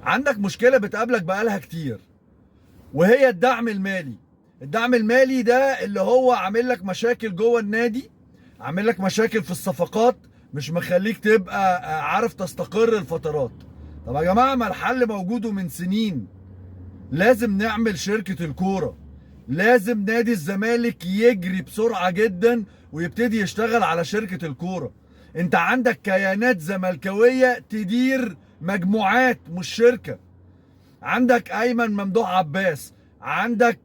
عندك مشكله بتقابلك بقالها كتير، وهي الدعم المالي. الدعم المالي ده اللي هو عامل لك مشاكل جوه النادي، عامل لك مشاكل في الصفقات، مش مخليك تبقى عارف تستقر الفترات. طب يا جماعه، ما الحل موجود من سنين. لازم نعمل شركة الكورة، لازم نادي الزمالك يجري بسرعة جدا ويبتدي يشتغل على شركة الكورة. انت عندك كيانات زملكاوية تدير مجموعات مش شركة. عندك ايمن ممدوح عباس، عندك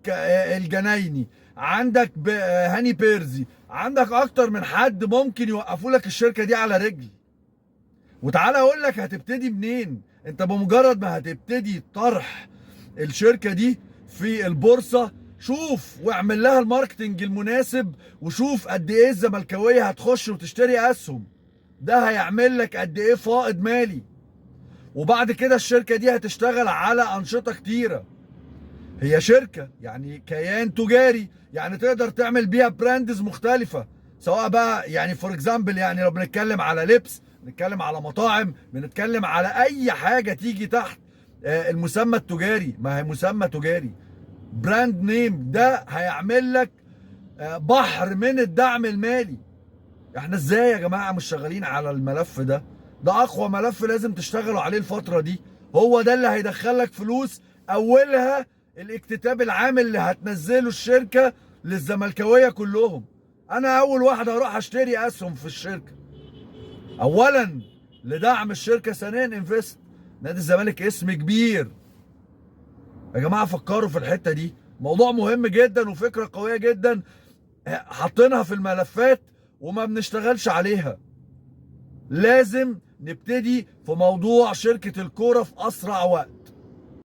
الجنايني، عندك هاني بيرزي، عندك اكتر من حد ممكن يوقفوا لك الشركة دي على رجل. وتعالى اقول لك هتبتدي منين. انت بمجرد ما هتبتدي طرح الشركة دي في البورصة، شوف واعمل لها الماركتنج المناسب، وشوف قد ايه الزملكاوية هتخش وتشتري اسهم. ده هيعمل لك قد ايه فائض مالي. وبعد كده الشركة دي هتشتغل على انشطة كتيرة. هي شركة يعني كيان تجاري، يعني تقدر تعمل بيها براندز مختلفة. سواء بقى يعني فور اكزامبل، يعني لو بنتكلم على لبس، بنتكلم على مطاعم، بنتكلم على اي حاجة تيجي تحت المسمى التجاري. ما هي مسمى تجاري، براند نيم، ده هيعمل لك بحر من الدعم المالي. احنا ازاي يا جماعة مش شغالين على الملف ده؟ ده اقوى ملف لازم تشتغلوا عليه الفترة دي. هو ده اللي هيدخلك فلوس، اولها الاكتتاب العام اللي هتنزله الشركة للزملكاوية كلهم. انا اول واحد هروح اشتري اسهم في الشركة، اولا لدعم الشركة، ثانيا انفست. نادي الزمالك اسم كبير يا جماعة، فكروا في الحتة دي. موضوع مهم جدا وفكرة قوية جدا، حاطينها في الملفات وما بنشتغلش عليها. لازم نبتدي في موضوع شركة الكورة في أسرع وقت.